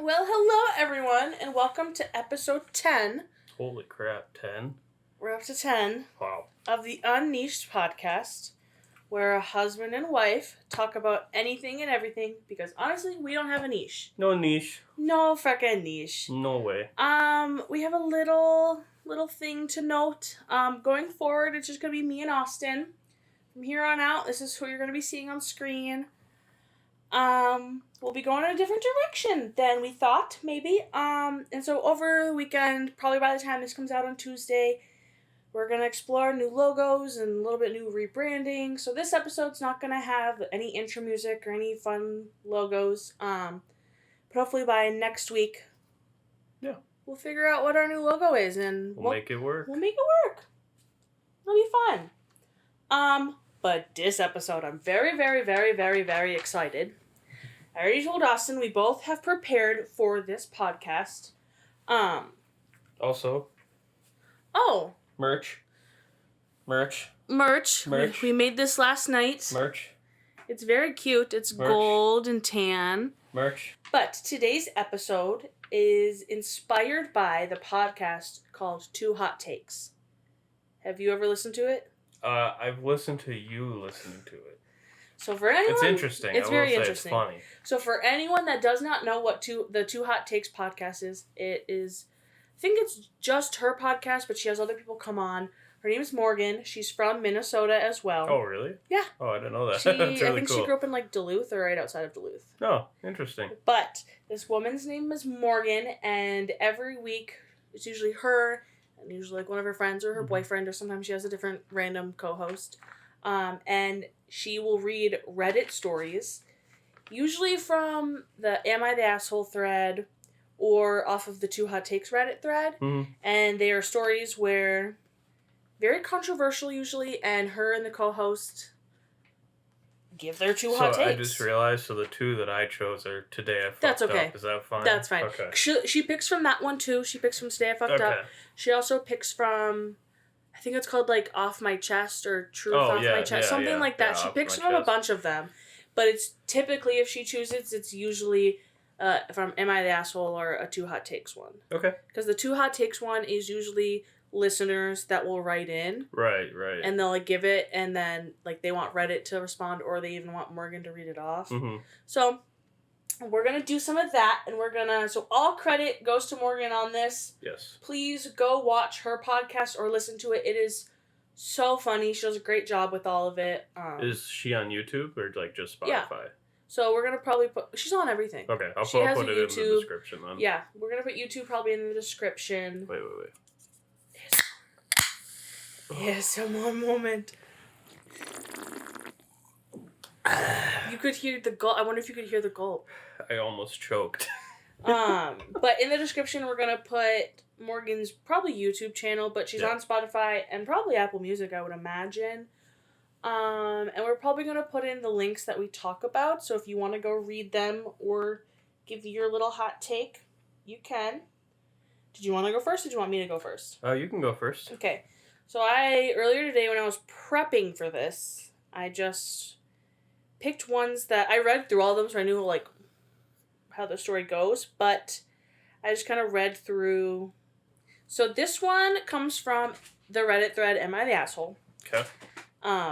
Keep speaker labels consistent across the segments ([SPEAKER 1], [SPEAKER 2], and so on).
[SPEAKER 1] Well, hello everyone, and welcome to episode 10.
[SPEAKER 2] Holy crap, 10?
[SPEAKER 1] We're up to 10.
[SPEAKER 2] Wow.
[SPEAKER 1] Of the Unniched podcast, where a husband and wife talk about anything and everything, because honestly, we don't have a niche.
[SPEAKER 2] No niche.
[SPEAKER 1] No frickin' niche.
[SPEAKER 2] No way.
[SPEAKER 1] We have a little thing to note. Going forward, it's just gonna be me and Austin. From here on out, this is who you're gonna be seeing on screen. We'll be going in a different direction than we thought, maybe. And so over the weekend, probably by the time this comes out on Tuesday, we're going to explore new logos and a little bit new rebranding. So this episode's not going to have any intro music or any fun logos. But hopefully by next week, we'll figure out what our new logo is and
[SPEAKER 2] we'll make it work.
[SPEAKER 1] We'll make it work. It'll be fun. But this episode, I'm very, very, very, very, very excited. I already told Austin we both have prepared for this podcast.
[SPEAKER 2] Also.
[SPEAKER 1] Oh.
[SPEAKER 2] Merch.
[SPEAKER 1] We made this last night.
[SPEAKER 2] Merch.
[SPEAKER 1] It's very cute. It's gold and tan.
[SPEAKER 2] Merch.
[SPEAKER 1] But today's episode is inspired by the podcast called Two Hot Takes. Have you ever listened to it?
[SPEAKER 2] I've listened to you listening to it.
[SPEAKER 1] So for anyone,
[SPEAKER 2] it's interesting.
[SPEAKER 1] It's very interesting.
[SPEAKER 2] It's funny.
[SPEAKER 1] So for anyone that does not know what the Two Hot Takes podcast is, it is, I think it's just her podcast, but she has other people come on. Her name is Morgan. She's from Minnesota as well.
[SPEAKER 2] Oh, really?
[SPEAKER 1] Yeah.
[SPEAKER 2] Oh, I didn't know that.
[SPEAKER 1] That's
[SPEAKER 2] really
[SPEAKER 1] I think
[SPEAKER 2] cool.
[SPEAKER 1] she grew up in Duluth or right outside of Duluth.
[SPEAKER 2] Oh, interesting.
[SPEAKER 1] But this woman's name is Morgan, and every week it's usually her and usually one of her friends or her boyfriend, or sometimes she has a different random co-host. And she will read Reddit stories, usually from the Am I the Asshole thread or off of the Two Hot Takes Reddit thread.
[SPEAKER 2] Mm-hmm.
[SPEAKER 1] And they are stories where, very controversial usually, and her and the co-host give their two hot takes.
[SPEAKER 2] I just realized, the two that I chose are Today I Fucked
[SPEAKER 1] That's okay.
[SPEAKER 2] Up. Is that fine?
[SPEAKER 1] That's fine.
[SPEAKER 2] Okay.
[SPEAKER 1] She picks from that one too. She picks from Today I Fucked Up. She also picks from, I think it's called Off My Chest or Truth Off My Chest. Something like that. She picks from a bunch of them. But it's typically, if she chooses, it's usually from Am I the Asshole or a Two Hot Takes one.
[SPEAKER 2] Okay.
[SPEAKER 1] Because the Two Hot Takes one is usually listeners that will write in.
[SPEAKER 2] Right.
[SPEAKER 1] And they'll give it, and then they want Reddit to respond, or they even want Morgan to read it off.
[SPEAKER 2] Mm-hmm.
[SPEAKER 1] So we're going to do some of that, and so all credit goes to Morgan on this.
[SPEAKER 2] Yes.
[SPEAKER 1] Please go watch her podcast or listen to it. It is so funny. She does a great job with all of it.
[SPEAKER 2] Is she on YouTube or just Spotify?
[SPEAKER 1] Yeah. So we're going to probably she's on everything.
[SPEAKER 2] Okay, I'll put it in the description then.
[SPEAKER 1] Yeah, we're going to put YouTube probably in the description.
[SPEAKER 2] Wait.
[SPEAKER 1] Yes, one moment. You could hear the gulp. I wonder if you could hear the gulp.
[SPEAKER 2] I almost choked.
[SPEAKER 1] But in the description, we're going to put Morgan's probably YouTube channel, but she's on Spotify and probably Apple Music, I would imagine. And we're probably going to put in the links that we talk about, so if you want to go read them or give your little hot take, you can. Did you want to go first, or do you want me to go first?
[SPEAKER 2] You can go first.
[SPEAKER 1] Okay. So earlier today when I was prepping for this, I just picked ones that I read through all of them, so I knew how the story goes, but I just kind of read through. So this one comes from the Reddit thread, Am I the Asshole?
[SPEAKER 2] Okay.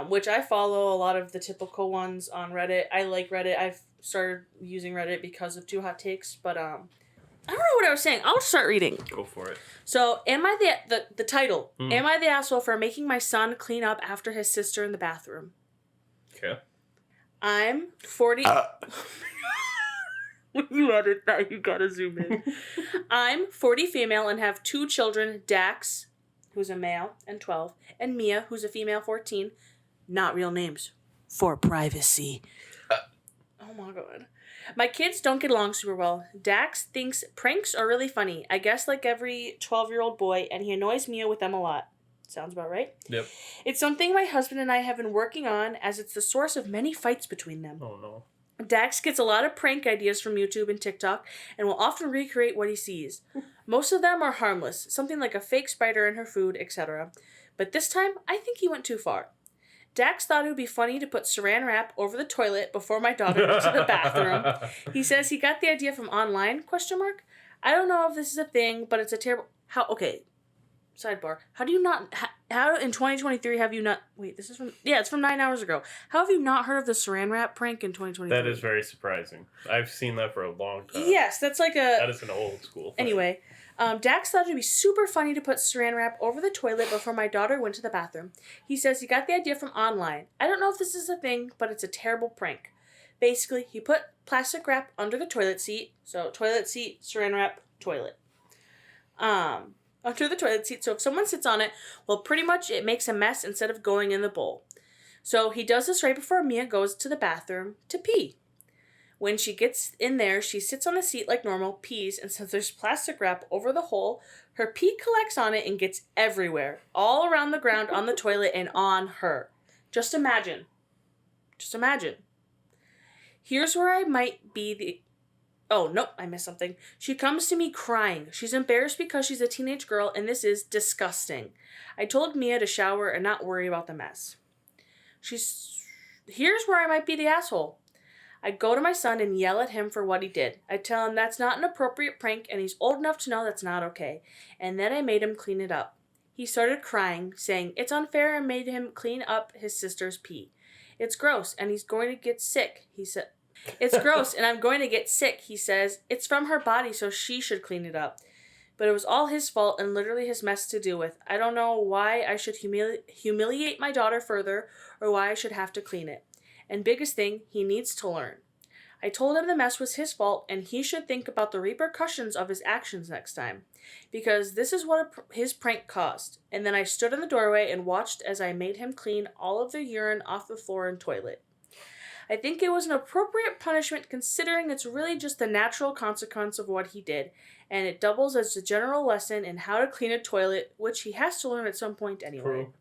[SPEAKER 1] Which I follow a lot of the typical ones on Reddit. I like Reddit. I've started using Reddit because of Two Hot Takes, but I don't know what I was saying. I'll start reading.
[SPEAKER 2] Go for it.
[SPEAKER 1] So, am I the title? Am I the asshole for making my son clean up after his sister in the bathroom?
[SPEAKER 2] Okay.
[SPEAKER 1] I'm 40. When you edit that, you gotta zoom in. I'm 40 female and have 2 children, Dax, who's a male, and 12, and Mia, who's a female, 14. Not real names. For privacy. Oh my god. My kids don't get along super well. Dax thinks pranks are really funny. I guess like every 12-year-old boy, and he annoys Mia with them a lot. Sounds about right?
[SPEAKER 2] Yep.
[SPEAKER 1] It's something my husband and I have been working on, as it's the source of many fights between them.
[SPEAKER 2] Oh, no.
[SPEAKER 1] Dax gets a lot of prank ideas from YouTube and TikTok, and will often recreate what he sees. Most of them are harmless, something like a fake spider in her food, etc. But this time, I think he went too far. Dax thought it would be funny to put saran wrap over the toilet before my daughter went to the bathroom. He says he got the idea from online, ? I don't know if this is a thing, but it's a terrible... Okay, sidebar. How do you not... How in 2023 have you not... Wait, this is from... Yeah, it's from 9 hours ago. How have you not heard of the saran wrap prank in 2023?
[SPEAKER 2] That is very surprising. I've seen that for a long time.
[SPEAKER 1] Yes, that's like a...
[SPEAKER 2] That is an old school thing.
[SPEAKER 1] Anyway... Dax thought it would be super funny to put saran wrap over the toilet before my daughter went to the bathroom. He says he got the idea from online. I don't know if this is a thing, but it's a terrible prank. Basically, he put plastic wrap under the toilet seat. So, toilet seat, saran wrap, toilet. Under the toilet seat. So, if someone sits on it, well, pretty much it makes a mess instead of going in the bowl. So, he does this right before Mia goes to the bathroom to pee. When she gets in there, she sits on the seat like normal, pees, and since there's plastic wrap over the hole, her pee collects on it and gets everywhere, all around the ground, on the toilet, and on her. Just imagine. Just imagine. Here's where I might be the... Oh, nope, I missed something. She comes to me crying. She's embarrassed because she's a teenage girl, and this is disgusting. I told Mia to shower and not worry about the mess. Here's where I might be the asshole. I go to my son and yell at him for what he did. I tell him that's not an appropriate prank and he's old enough to know that's not okay. And then I made him clean it up. He started crying, saying it's unfair and made him clean up his sister's pee. It's gross and he's going to get sick, he said. It's gross and I'm going to get sick, he says. It's from her body, so she should clean it up. But it was all his fault and literally his mess to do with. I don't know why I should humiliate my daughter further or why I should have to clean it. And biggest thing, he needs to learn. I told him the mess was his fault and he should think about the repercussions of his actions next time. Because this is what his prank caused. And then I stood in the doorway and watched as I made him clean all of the urine off the floor and toilet. I think it was an appropriate punishment considering it's really just the natural consequence of what he did. And it doubles as a general lesson in how to clean a toilet, which he has to learn at some point anyway.
[SPEAKER 2] True.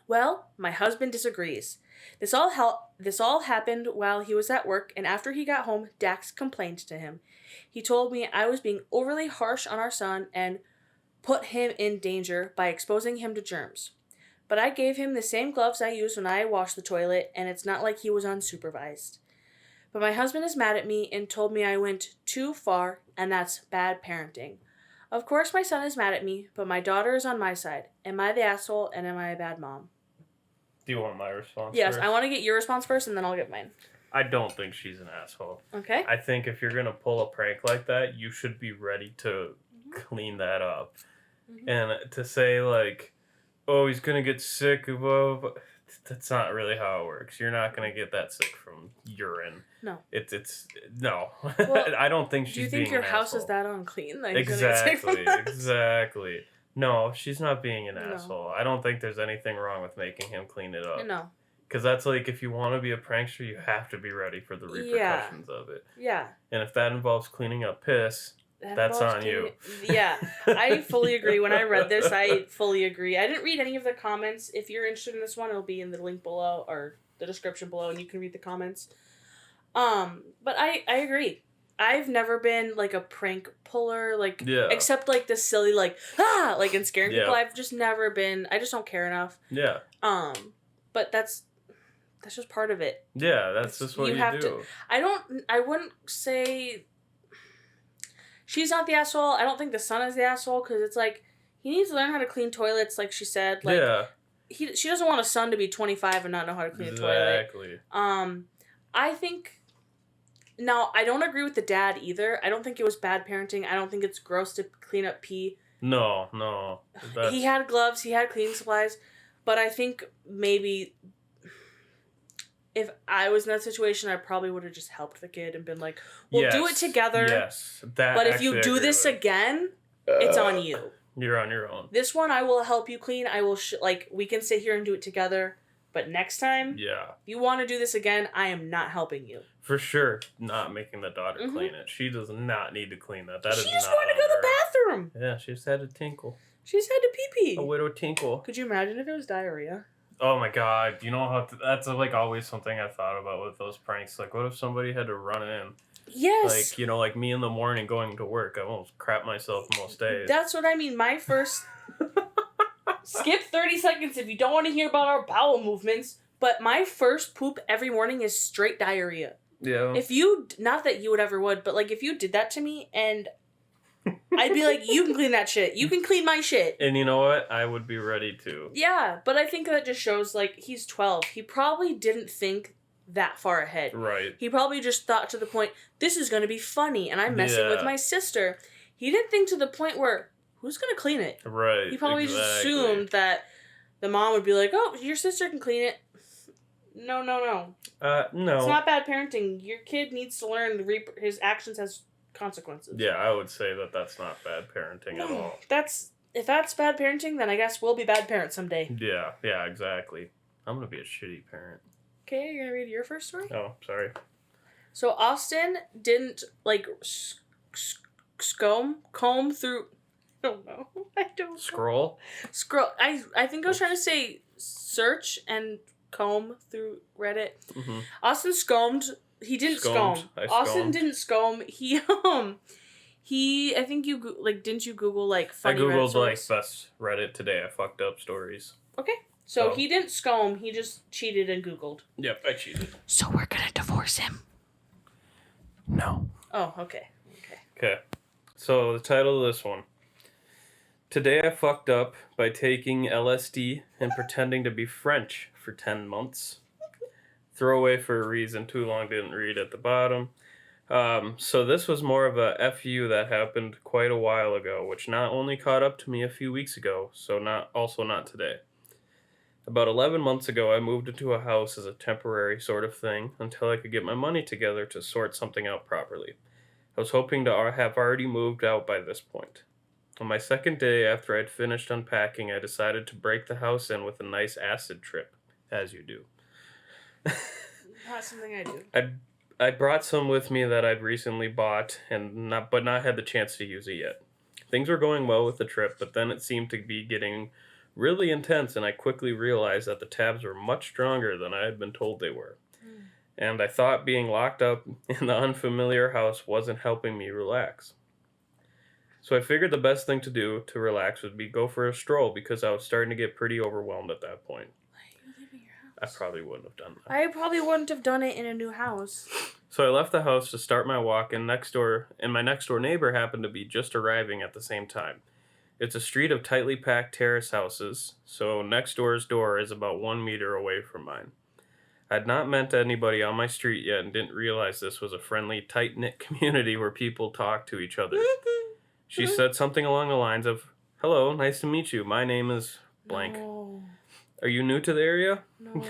[SPEAKER 1] Well, my husband disagrees. This all happened while he was at work, and after he got home, Dax complained to him. He told me I was being overly harsh on our son and put him in danger by exposing him to germs. But I gave him the same gloves I use when I wash the toilet, and it's not like he was unsupervised. But my husband is mad at me and told me I went too far, and that's bad parenting. Of course my son is mad at me, but my daughter is on my side. Am I the asshole, and am I a bad mom?
[SPEAKER 2] Do you want my response
[SPEAKER 1] Yes,
[SPEAKER 2] first?
[SPEAKER 1] I want to get your response first, and then I'll get mine.
[SPEAKER 2] I don't think she's an asshole.
[SPEAKER 1] Okay.
[SPEAKER 2] I think if you're going to pull a prank like that, you should be ready to clean that up. Mm-hmm. And to say, like, oh, he's going to get sick, that's not really how it works. You're not going to get that sick from urine.
[SPEAKER 1] No.
[SPEAKER 2] No.
[SPEAKER 1] Well,
[SPEAKER 2] I don't think she's
[SPEAKER 1] being an asshole. Do you think your house is that unclean? That
[SPEAKER 2] Exactly. No, she's not being an asshole. I don't think there's anything wrong with making him clean it up.
[SPEAKER 1] No.
[SPEAKER 2] Because that's like, if you want to be a prankster, you have to be ready for the repercussions of it.
[SPEAKER 1] Yeah.
[SPEAKER 2] And if that involves cleaning up piss, that's on you.
[SPEAKER 1] Yeah, I fully agree. When I read this, I fully agree. I didn't read any of the comments. If you're interested in this one, it'll be in the link below or the description below, and you can read the comments. But I agree. I've never been like a prank puller, except like the silly and scaring people. I've just never been. I just don't care enough.
[SPEAKER 2] Yeah.
[SPEAKER 1] But that's just part of it.
[SPEAKER 2] Yeah, that's just what you do.
[SPEAKER 1] I wouldn't say she's not the asshole. I don't think the son is the asshole because it's like he needs to learn how to clean toilets, like she said. Like, she doesn't want a son to be 25 and not know how to clean a toilet. Exactly. I think. Now, I don't agree with the dad either. I don't think it was bad parenting. I don't think it's gross to clean up pee.
[SPEAKER 2] No.
[SPEAKER 1] He had gloves. He had cleaning supplies. But I think maybe if I was in that situation, I probably would have just helped the kid and been like, we'll do it together.
[SPEAKER 2] Yes.
[SPEAKER 1] But if you do this again, it's on you.
[SPEAKER 2] You're on your own.
[SPEAKER 1] This one, I will help you clean. I will, we can sit here and do it together. But next time, if you want to do this again, I am not helping you.
[SPEAKER 2] For sure, not making the daughter clean it. She does not need to clean that.
[SPEAKER 1] She just wanted to go to the bathroom.
[SPEAKER 2] Yeah, she just had to tinkle.
[SPEAKER 1] She just had to pee-pee.
[SPEAKER 2] A widow tinkle.
[SPEAKER 1] Could you imagine if it was diarrhea?
[SPEAKER 2] Oh my god. You know how... that's like always something I thought about with those pranks. Like, what if somebody had to run in?
[SPEAKER 1] Yes.
[SPEAKER 2] Like, like me in the morning going to work. I almost crap myself most days.
[SPEAKER 1] That's what I mean. My first... Skip 30 seconds if you don't want to hear about our bowel movements. But my first poop every morning is straight diarrhea.
[SPEAKER 2] Yeah.
[SPEAKER 1] If you, not that you would ever would, but like if you did that to me and I'd be like, you can clean that shit. You can clean my shit.
[SPEAKER 2] And you know what? I would be ready to.
[SPEAKER 1] Yeah, but I think that just shows, like, he's 12. He probably didn't think that far ahead.
[SPEAKER 2] Right.
[SPEAKER 1] He probably just thought to the point, this is going to be funny, and I'm messing with my sister. He didn't think to the point where, who's going to clean it?
[SPEAKER 2] Right.
[SPEAKER 1] He probably just assumed that the mom would be like, oh, your sister can clean it. No.
[SPEAKER 2] No.
[SPEAKER 1] It's not bad parenting. Your kid needs to learn his actions has consequences.
[SPEAKER 2] Yeah, I would say that that's not bad parenting at all.
[SPEAKER 1] If that's bad parenting, then I guess we'll be bad parents someday.
[SPEAKER 2] Yeah, exactly. I'm going to be a shitty parent.
[SPEAKER 1] Okay, you're going to read your first story?
[SPEAKER 2] Oh, sorry.
[SPEAKER 1] So Austin didn't, like, comb through... I don't know.
[SPEAKER 2] Scroll?
[SPEAKER 1] Scroll. I think I was trying to say search and comb through Reddit. Mm-hmm. Austin scomed. He didn't scomb. Austin didn't scomb. He I think you like didn't you Google like funny Reddit
[SPEAKER 2] I googled
[SPEAKER 1] stories?
[SPEAKER 2] like best Reddit today. I fucked up stories.
[SPEAKER 1] Okay. So he didn't scomb. He just cheated and Googled.
[SPEAKER 2] Yep, I cheated.
[SPEAKER 1] So we're gonna divorce him.
[SPEAKER 2] No.
[SPEAKER 1] Oh, okay.
[SPEAKER 2] Okay. So the title of this one. Today I fucked up by taking LSD and pretending to be French for 10 months. Throwaway for a reason, too long, didn't read at the bottom. So this was more of a FU that happened quite a while ago, which not only caught up to me a few weeks ago, so not today. About 11 months ago, I moved into a house as a temporary sort of thing until I could get my money together to sort something out properly. I was hoping to have already moved out by this point. On my second day after I'd finished unpacking, I decided to break the house in with a nice acid trip, as you do.
[SPEAKER 1] Not something I do.
[SPEAKER 2] I brought some with me that I'd recently bought but not had the chance to use it yet. Things were going well with the trip, but then it seemed to be getting really intense, and I quickly realized that the tabs were much stronger than I had been told they were. And I thought being locked up in the unfamiliar house wasn't helping me relax. So I figured the best thing to do to relax would be go for a stroll because I was starting to get pretty overwhelmed at that point.
[SPEAKER 1] Why are you leaving your house?
[SPEAKER 2] I probably wouldn't have done that.
[SPEAKER 1] I probably wouldn't have done it in a new house.
[SPEAKER 2] So I left the house to start my walk, and my next door neighbor happened to be just arriving at the same time. It's a street of tightly packed terrace houses, so next door's door is about 1 meter away from mine. I'd not met anybody on my street yet and didn't realize this was a friendly, tight-knit community where people talk to each other. She said something along the lines of, "Hello, nice to meet you. My name is blank.
[SPEAKER 1] No.
[SPEAKER 2] Are you new to the area?"
[SPEAKER 1] No.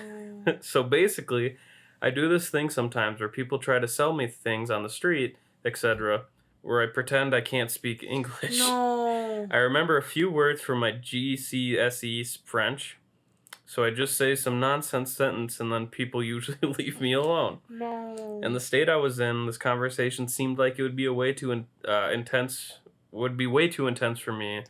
[SPEAKER 2] So basically, I do this thing sometimes where people try to sell me things on the street, etc., where I pretend I can't speak English.
[SPEAKER 1] No.
[SPEAKER 2] I remember a few words from my GCSE French, so I just say some nonsense sentence and then people usually leave me alone.
[SPEAKER 1] No.
[SPEAKER 2] In the state I was in, this conversation seemed like it would be way too intense for me,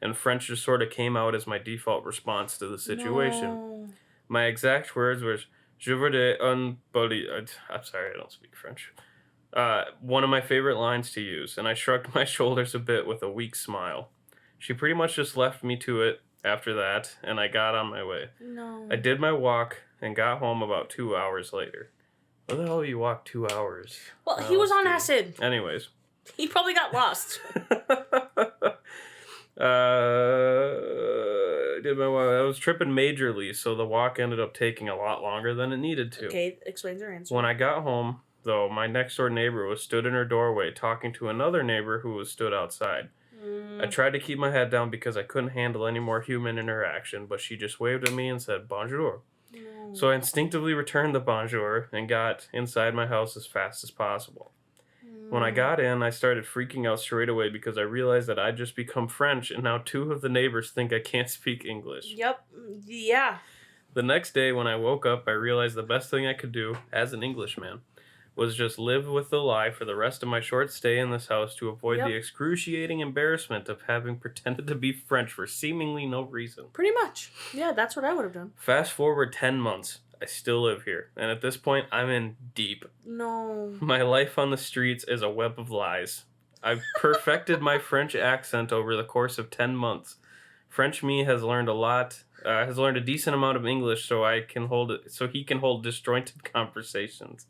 [SPEAKER 2] and French just sort of came out as my default response to the situation.
[SPEAKER 1] No.
[SPEAKER 2] My exact words were, "Je voudrais un boli." I'm sorry, I don't speak French. One of my favorite lines to use, and I shrugged my shoulders a bit with a weak smile. She pretty much just left me to it after that, and I got on my way.
[SPEAKER 1] No.
[SPEAKER 2] I did my walk and got home about 2 hours later. Where the hell you walk 2 hours?
[SPEAKER 1] Well, he was on acid.
[SPEAKER 2] Anyways.
[SPEAKER 1] He probably got lost.
[SPEAKER 2] I was tripping majorly, so the walk ended up taking a lot longer than it needed to.
[SPEAKER 1] Okay, explains your answer.
[SPEAKER 2] When I got home, though, my next door neighbor was stood in her doorway talking to another neighbor who was stood outside. I tried to keep my head down because I couldn't handle any more human interaction, but she just waved at me and said, "Bonjour."
[SPEAKER 1] No.
[SPEAKER 2] So I instinctively returned the bonjour and got inside my house as fast as possible. When I got in, I started freaking out straight away because I realized that I'd just become French, and now 2 of the neighbors think I can't speak English.
[SPEAKER 1] Yep. Yeah.
[SPEAKER 2] The next day when I woke up, I realized the best thing I could do, as an Englishman, was just live with the lie for the rest of my short stay in this house to avoid the excruciating embarrassment of having pretended to be French for seemingly no reason.
[SPEAKER 1] Pretty much. Yeah, that's what I would have done.
[SPEAKER 2] Fast forward 10 months. I still live here, and at this point, I'm in deep.
[SPEAKER 1] No.
[SPEAKER 2] My life on the streets is a web of lies. I've perfected my French accent over the course of 10 months. French me has learned a decent amount of English so he can hold disjointed conversations.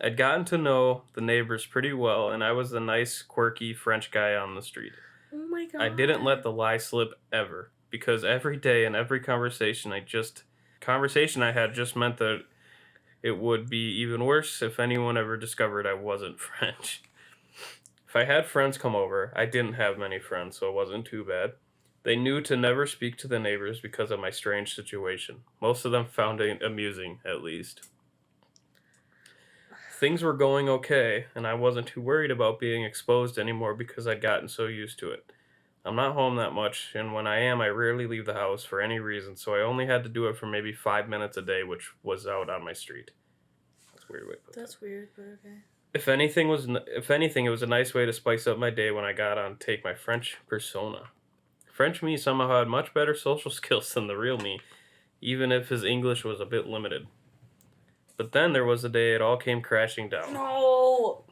[SPEAKER 2] I'd gotten to know the neighbors pretty well, and I was the nice, quirky French guy on the street.
[SPEAKER 1] Oh my god.
[SPEAKER 2] I didn't let the lie slip ever, because every day and every conversation I had just meant that it would be even worse if anyone ever discovered I wasn't French. If I had friends come over, I didn't have many friends, so it wasn't too bad. They knew to never speak to the neighbors because of my strange situation. Most of them found it amusing, at least. Things were going okay, and I wasn't too worried about being exposed anymore because I'd gotten so used to it. I'm not home that much, and when I am, I rarely leave the house for any reason, so I only had to do it for maybe 5 minutes a day, which was out on my street. That's a weird way to put that.
[SPEAKER 1] That's weird, but okay.
[SPEAKER 2] If anything, it was a nice way to spice up my day when I got on take my French persona. French me somehow had much better social skills than the real me, even if his English was a bit limited. But then there was the day it all came crashing down.
[SPEAKER 1] No!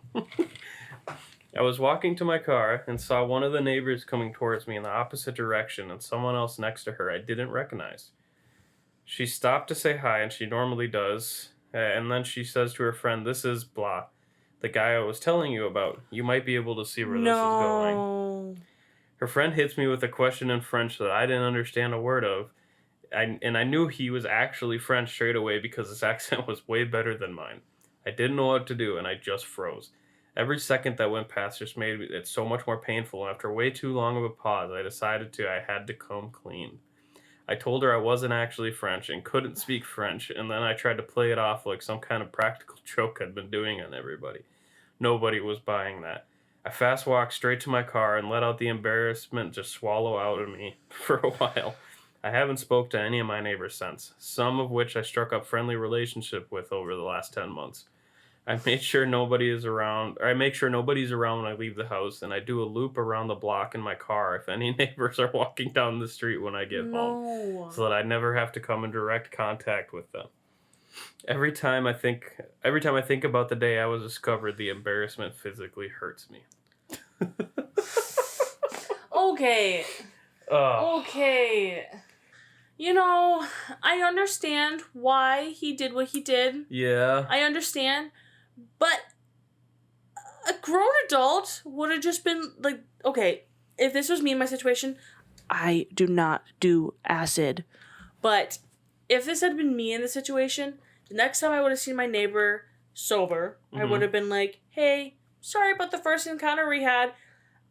[SPEAKER 2] I was walking to my car and saw one of the neighbors coming towards me in the opposite direction and someone else next to her I didn't recognize. She stopped to say hi, and she normally does, and then she says to her friend, "This is blah, the guy I was telling you about. You might be able to see where this is going." Her friend hits me with a question in French that I didn't understand a word of, and I knew he was actually French straight away because his accent was way better than mine. I didn't know what to do, and I just froze. Every second that went past just made it so much more painful, and after way too long of a pause, I had to come clean. I told her I wasn't actually French and couldn't speak French, and then I tried to play it off like some kind of practical joke I'd been doing on everybody. Nobody was buying that. I fast walked straight to my car and let out the embarrassment just swallow out of me for a while. I haven't spoke to any of my neighbors since, some of which I struck up friendly relationship with over the last 10 months. I make sure nobody's around when I leave the house, and I do a loop around the block in my car if any neighbors are walking down the street when I get home, so that I never have to come in direct contact with them. Every time I think about the day I was discovered, the embarrassment physically hurts me.
[SPEAKER 1] Okay. Okay. You know, I understand why he did what he did.
[SPEAKER 2] Yeah.
[SPEAKER 1] I understand. But a grown adult would have just been like, okay, if this was me in my situation, I do not do acid. But if this had been me in the situation, the next time I would have seen my neighbor sober, I would have been like, hey, sorry about the first encounter we had.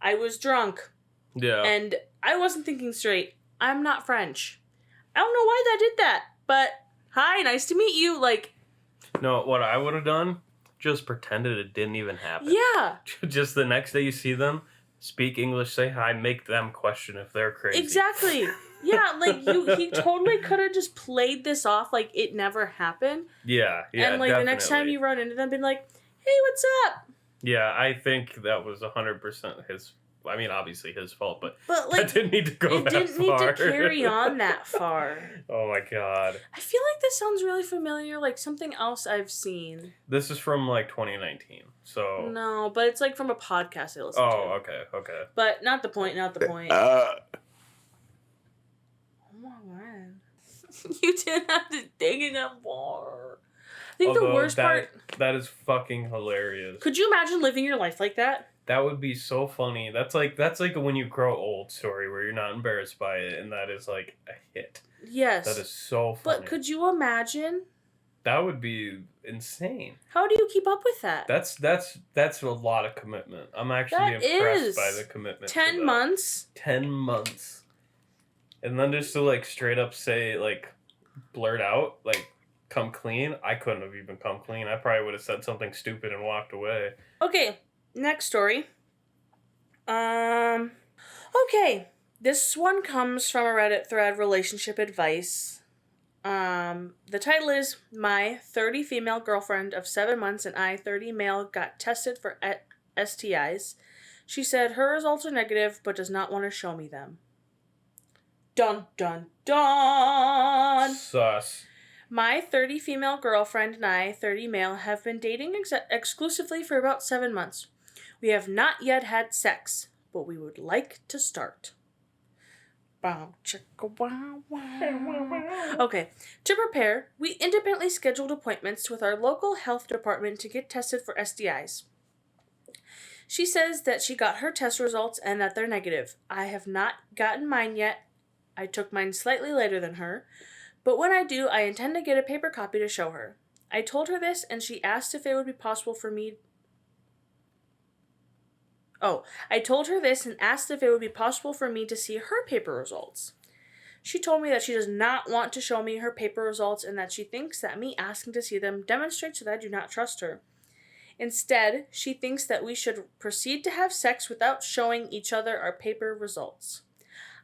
[SPEAKER 1] I was drunk.
[SPEAKER 2] Yeah.
[SPEAKER 1] And I wasn't thinking straight. I'm not French. I don't know why that did that, but hi, nice to meet you. Like,
[SPEAKER 2] no, what I would have done, just pretended it didn't even happen.
[SPEAKER 1] Yeah.
[SPEAKER 2] Just the next day you see them, speak English, say hi, make them question if they're crazy.
[SPEAKER 1] Exactly. Yeah, like he totally could have just played this off like it never happened.
[SPEAKER 2] Yeah,
[SPEAKER 1] and like
[SPEAKER 2] definitely.
[SPEAKER 1] The next time you run into them, been like, hey, what's up?
[SPEAKER 2] Yeah, I think that was 100% his. I mean, obviously his fault, but
[SPEAKER 1] like,
[SPEAKER 2] that didn't need to go that far. It didn't
[SPEAKER 1] need to carry on that far.
[SPEAKER 2] Oh my god.
[SPEAKER 1] I feel like this sounds really familiar, like something else I've seen.
[SPEAKER 2] This is from like 2019, so.
[SPEAKER 1] No, but it's like from a podcast I listened to.
[SPEAKER 2] Oh, okay.
[SPEAKER 1] But not the point. Oh my god. You didn't have to dig it up more. I think the worst part.
[SPEAKER 2] That is fucking hilarious.
[SPEAKER 1] Could you imagine living your life like that?
[SPEAKER 2] That would be so funny. That's like a when you grow old story where you're not embarrassed by it, and that is like a hit.
[SPEAKER 1] Yes.
[SPEAKER 2] That is so funny.
[SPEAKER 1] But could you imagine?
[SPEAKER 2] That would be insane.
[SPEAKER 1] How do you keep up with that?
[SPEAKER 2] That's a lot of commitment. I'm actually impressed by the commitment.
[SPEAKER 1] 10 months?
[SPEAKER 2] 10 months. And then just to like straight up say, like, blurt out, like, come clean. I couldn't have even come clean. I probably would have said something stupid and walked away.
[SPEAKER 1] Okay. Next story. Okay. This one comes from a Reddit thread, relationship advice. The title is, My 30 female girlfriend of 7 months and I, 30 male, got tested for STIs. She said her results are negative, but does not want to show me them. Dun, dun, dun!
[SPEAKER 2] Sus.
[SPEAKER 1] My 30 female girlfriend and I, 30 male, have been dating exclusively for about 7 months. We have not yet had sex, but we would like to start. Okay, to prepare, we independently scheduled appointments with our local health department to get tested for STIs. She says that she got her test results and that they're negative. I have not gotten mine yet. I took mine slightly later than her, but when I do, I intend to get a paper copy to show her. I told her this, and she asked if it would be possible for me... I told her this and asked if it would be possible for me to see her paper results. She told me that she does not want to show me her paper results and that she thinks that me asking to see them demonstrates that I do not trust her. Instead, she thinks that we should proceed to have sex without showing each other our paper results.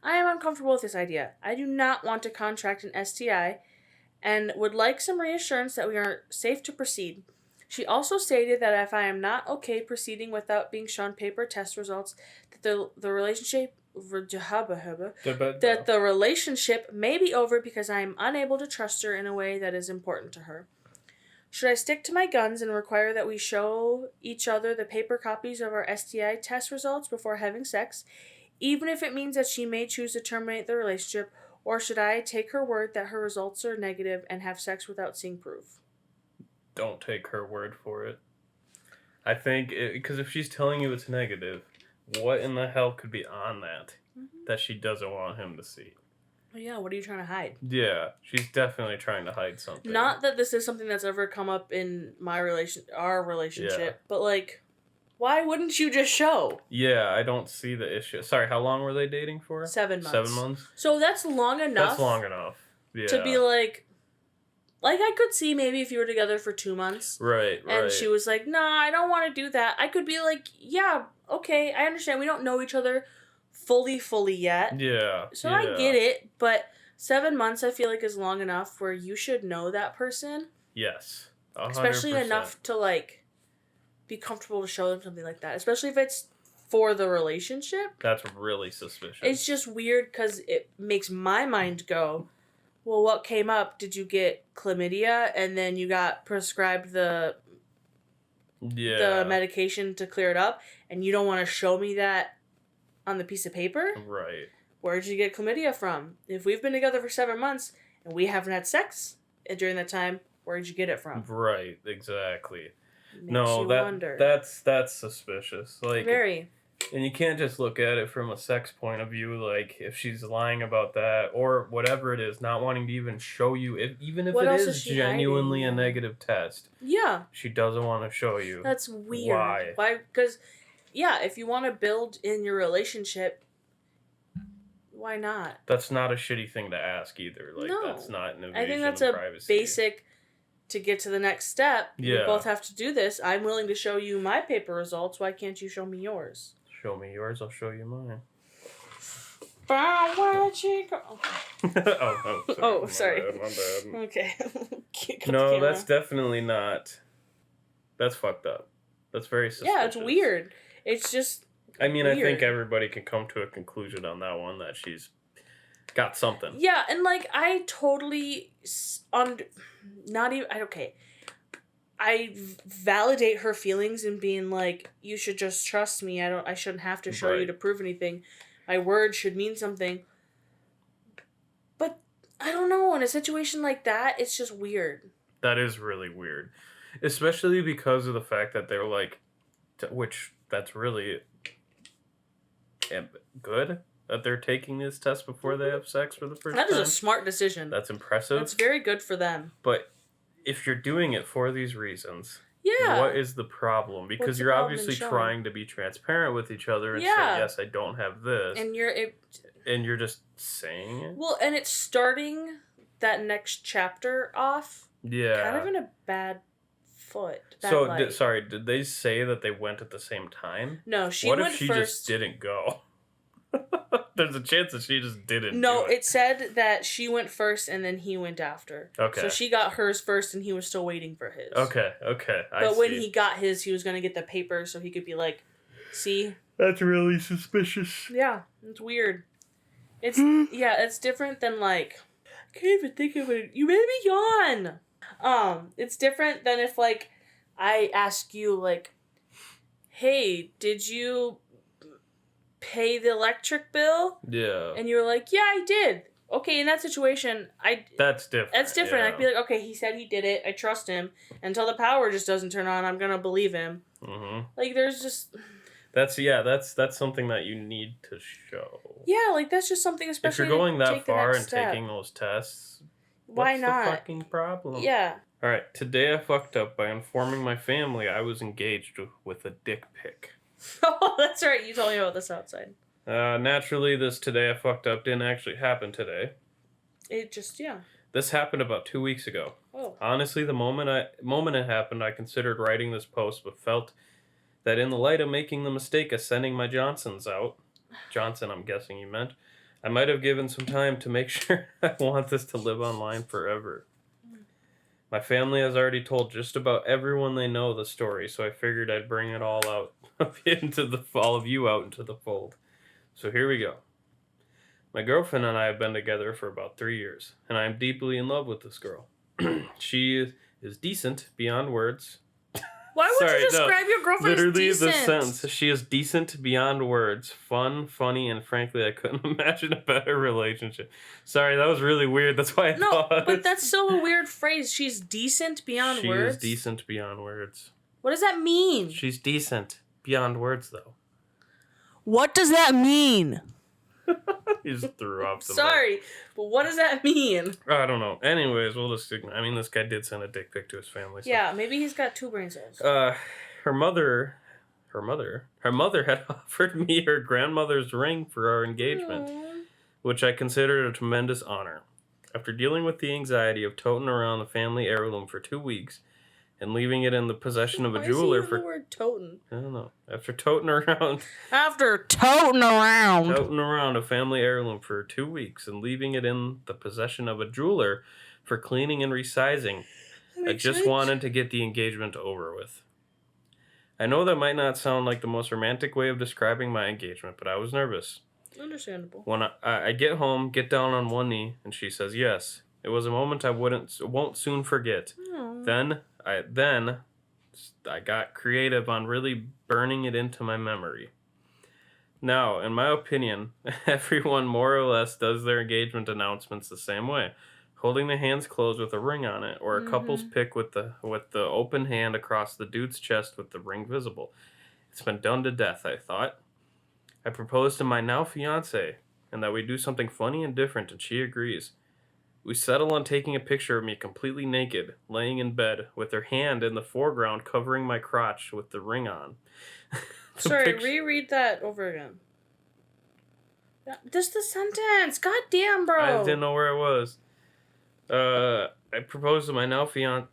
[SPEAKER 1] I am uncomfortable with this idea. I do not want to contract an STI and would like some reassurance that we are safe to proceed. She also stated that if I am not okay proceeding without being shown paper test results, that the relationship may be over because I am unable to trust her in a way that is important to her. Should I stick to my guns and require that we show each other the paper copies of our STI test results before having sex, even if it means that she may choose to terminate the relationship, or should I take her word that her results are negative and have sex without seeing proof?
[SPEAKER 2] Don't take her word for it. I think, because if she's telling you it's negative, what in the hell could be on that she doesn't want him to see?
[SPEAKER 1] Well, yeah, what are you trying to hide?
[SPEAKER 2] Yeah, she's definitely trying to hide something.
[SPEAKER 1] Not that this is something that's ever come up in our relationship, but like, why wouldn't you just show?
[SPEAKER 2] Yeah, I don't see the issue. Sorry, how long were they dating for?
[SPEAKER 1] 7 months.
[SPEAKER 2] 7 months?
[SPEAKER 1] So that's long enough.
[SPEAKER 2] That's long enough. Yeah.
[SPEAKER 1] To be like I could see maybe if you were together for 2 months.
[SPEAKER 2] Right.
[SPEAKER 1] And she was like, nah, I don't want to do that. I could be like, yeah, okay, I understand. We don't know each other fully yet.
[SPEAKER 2] Yeah.
[SPEAKER 1] So I get it, but 7 months I feel like is long enough where you should know that person.
[SPEAKER 2] Yes. 100%.
[SPEAKER 1] Especially enough to like be comfortable to show them something like that. Especially if it's for the relationship.
[SPEAKER 2] That's really suspicious.
[SPEAKER 1] It's just weird because it makes my mind go, well, what came up? Did you get chlamydia and then you got prescribed the medication to clear it up and you don't want to show me that on the piece of paper?
[SPEAKER 2] Right.
[SPEAKER 1] Where did you get chlamydia from? If we've been together for 7 months and we haven't had sex during that time, where did you get it from?
[SPEAKER 2] Right, exactly.
[SPEAKER 1] Makes you wonder.
[SPEAKER 2] That's suspicious. Like,
[SPEAKER 1] very.
[SPEAKER 2] And you can't just look at it from a sex point of view, like if she's lying about that or whatever it is, not wanting to even show you, even if it is genuinely a negative test.
[SPEAKER 1] Yeah.
[SPEAKER 2] She doesn't want to show you.
[SPEAKER 1] That's weird. Why? Because, yeah, if you want to build in your relationship, why not?
[SPEAKER 2] That's not a shitty thing to ask either. Like, no. That's not an invasion
[SPEAKER 1] I think that's
[SPEAKER 2] of
[SPEAKER 1] a
[SPEAKER 2] privacy.
[SPEAKER 1] Basic. To get to the next step,
[SPEAKER 2] yeah.
[SPEAKER 1] We both have to do this. I'm willing to show you my paper results. Why can't you show me yours?
[SPEAKER 2] Show me yours, I'll show you mine. Sorry. My bad.
[SPEAKER 1] Okay.
[SPEAKER 2] No, that's definitely not. That's fucked up. That's very suspicious.
[SPEAKER 1] Yeah, it's weird. It's just
[SPEAKER 2] I mean, weird. I think everybody can come to a conclusion on that one, that she's got something.
[SPEAKER 1] Yeah, and like, I totally... I validate her feelings and being like, you should just trust me. I shouldn't have to show you to prove anything. My word should mean something. But I don't know, in a situation like that, it's just weird.
[SPEAKER 2] That is really weird. Especially because of the fact that they're like, which that's really good that they're taking this test before they have sex for the first time.
[SPEAKER 1] That is a smart decision.
[SPEAKER 2] That's impressive.
[SPEAKER 1] That's very good for them.
[SPEAKER 2] But if you're doing it for these reasons,
[SPEAKER 1] yeah,
[SPEAKER 2] what is the problem? Because you're obviously trying to be transparent with each other and say, yes, I don't have this. And you're just saying it?
[SPEAKER 1] Well, and it's starting that next chapter off.
[SPEAKER 2] Yeah.
[SPEAKER 1] Kind of in a bad foot.
[SPEAKER 2] Did they say that they went at the same time?
[SPEAKER 1] No, she went first.
[SPEAKER 2] What if she just didn't go? There's a chance that she just didn't.
[SPEAKER 1] No, it said that she went first and then he went after.
[SPEAKER 2] Okay.
[SPEAKER 1] So she got hers first and he was still waiting for his.
[SPEAKER 2] Okay.
[SPEAKER 1] But when he got his, he was going to get the paper so he could be like, see?
[SPEAKER 2] That's really suspicious.
[SPEAKER 1] Yeah, it's weird. It's different than like, I can't even think of it. You made me yawn. It's different than if like, I ask you like, hey, did you pay the electric bill?
[SPEAKER 2] Yeah.
[SPEAKER 1] And you were like, yeah, I did. Okay, in that situation,
[SPEAKER 2] That's different.
[SPEAKER 1] That's different.
[SPEAKER 2] Yeah.
[SPEAKER 1] I'd be like, okay, he said he did it. I trust him. Until the power just doesn't turn on, I'm gonna believe him.
[SPEAKER 2] Mm-hmm.
[SPEAKER 1] Like, there's just...
[SPEAKER 2] That's something that you need to show.
[SPEAKER 1] Yeah, like, that's just something, especially
[SPEAKER 2] if you're going that far and
[SPEAKER 1] step.
[SPEAKER 2] taking those tests,
[SPEAKER 1] why
[SPEAKER 2] what's
[SPEAKER 1] not?
[SPEAKER 2] the fucking problem?
[SPEAKER 1] Yeah.
[SPEAKER 2] Alright, today I fucked up by informing my family I was engaged with a dick pic.
[SPEAKER 1] Oh, that's right. You told me about this outside.
[SPEAKER 2] Naturally, this today I fucked up didn't actually happen today.
[SPEAKER 1] It just, yeah.
[SPEAKER 2] This happened about 2 weeks ago.
[SPEAKER 1] Oh.
[SPEAKER 2] Honestly, the moment it happened, I considered writing this post, but felt that in the light of making the mistake of sending my Johnsons out, Johnson I'm guessing you meant, I might have given some time to make sure I want this to live online forever. My family has already told just about everyone they know the story, so I figured I'd bring it all out all of you out into the fold. So here we go. My girlfriend and I have been together for about 3 years, and I am deeply in love with this girl. She is decent beyond words.
[SPEAKER 1] Why would you describe your girlfriend as decent?
[SPEAKER 2] Literally the sentence. She is decent beyond words. Fun, funny, and frankly, I couldn't imagine a better relationship. Sorry, that was really weird. That's why I thought.
[SPEAKER 1] No, but that's still a weird phrase. She's decent beyond words?
[SPEAKER 2] She is decent beyond words.
[SPEAKER 1] What does that mean?
[SPEAKER 2] She's decent beyond words, though.
[SPEAKER 1] What does that mean?
[SPEAKER 2] You just threw off the
[SPEAKER 1] Sorry, but what does that mean?
[SPEAKER 2] I don't know. Anyways, we'll just ignore. I mean, this guy did send a dick pic to his family. So.
[SPEAKER 1] Yeah, maybe he's got 2 brain cells.
[SPEAKER 2] Her mother had offered me her grandmother's ring for our engagement, which I considered a tremendous honor. After dealing with the anxiety of toting around the family heirloom for 2 weeks and leaving it in the possession of a jeweler for...
[SPEAKER 1] the word toting?
[SPEAKER 2] I don't know. After toting around a family heirloom for 2 weeks and leaving it in the possession of a jeweler for cleaning and resizing, I just wanted to get the engagement over with. I know that might not sound like the most romantic way of describing my engagement, but I was nervous.
[SPEAKER 1] Understandable.
[SPEAKER 2] When I get home, get down on one knee, and she says yes. It was a moment I won't soon forget. Then I got creative on really burning it into my memory. Now, in my opinion, everyone more or less does their engagement announcements the same way. Holding the hands closed with a ring on it, or a couple's pic with the open hand across the dude's chest with the ring visible. It's been done to death, I thought. I proposed to my now fiancé, and that we do something funny and different, and she agrees. We settle on taking a picture of me completely naked, laying in bed, with her hand in the foreground covering my crotch with the ring on.
[SPEAKER 1] Sorry, reread that over again. Just the sentence. God damn, bro.
[SPEAKER 2] I didn't know where it was. I proposed to my now fiancé.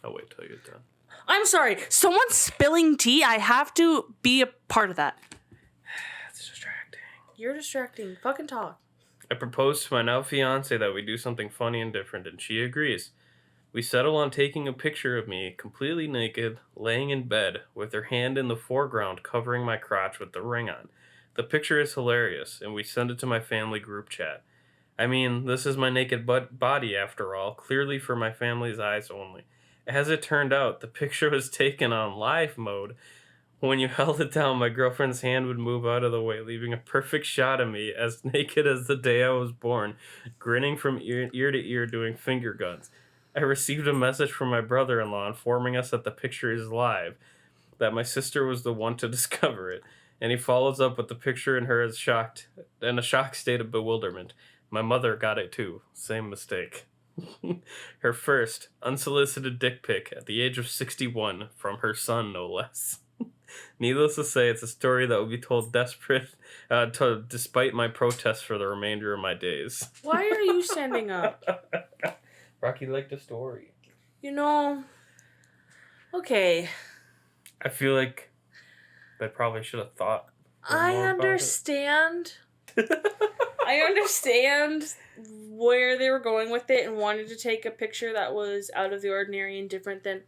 [SPEAKER 2] I'll wait till you're done.
[SPEAKER 1] I'm sorry. Someone's spilling tea. I have to be a part of that.
[SPEAKER 2] It's distracting.
[SPEAKER 1] You're distracting. Fucking talk.
[SPEAKER 2] I proposed to my now fiancé that we do something funny and different, and she agrees. We settle on taking a picture of me, completely naked, laying in bed, with her hand in the foreground covering my crotch with the ring on. The picture is hilarious, and we send it to my family group chat. I mean, this is my naked body after all, clearly for my family's eyes only. As it turned out, the picture was taken on live mode. When you held it down, my girlfriend's hand would move out of the way, leaving a perfect shot of me, as naked as the day I was born, grinning from ear to ear, doing finger guns. I received a message from my brother-in-law informing us that the picture is live, that my sister was the one to discover it, and he follows up with the picture and her as shocked, in a shocked state of bewilderment. My mother got it too. Same mistake. Her first unsolicited dick pic at the age of 61 from her son, no less. Needless to say, it's a story that will be told despite my protests for the remainder of my days.
[SPEAKER 1] Why are you standing up?
[SPEAKER 2] Rocky liked the story.
[SPEAKER 1] You know, okay.
[SPEAKER 2] I feel like I probably should have thought.
[SPEAKER 1] I understand. I understand where they were going with it and wanted to take a picture that was out of the ordinary and different than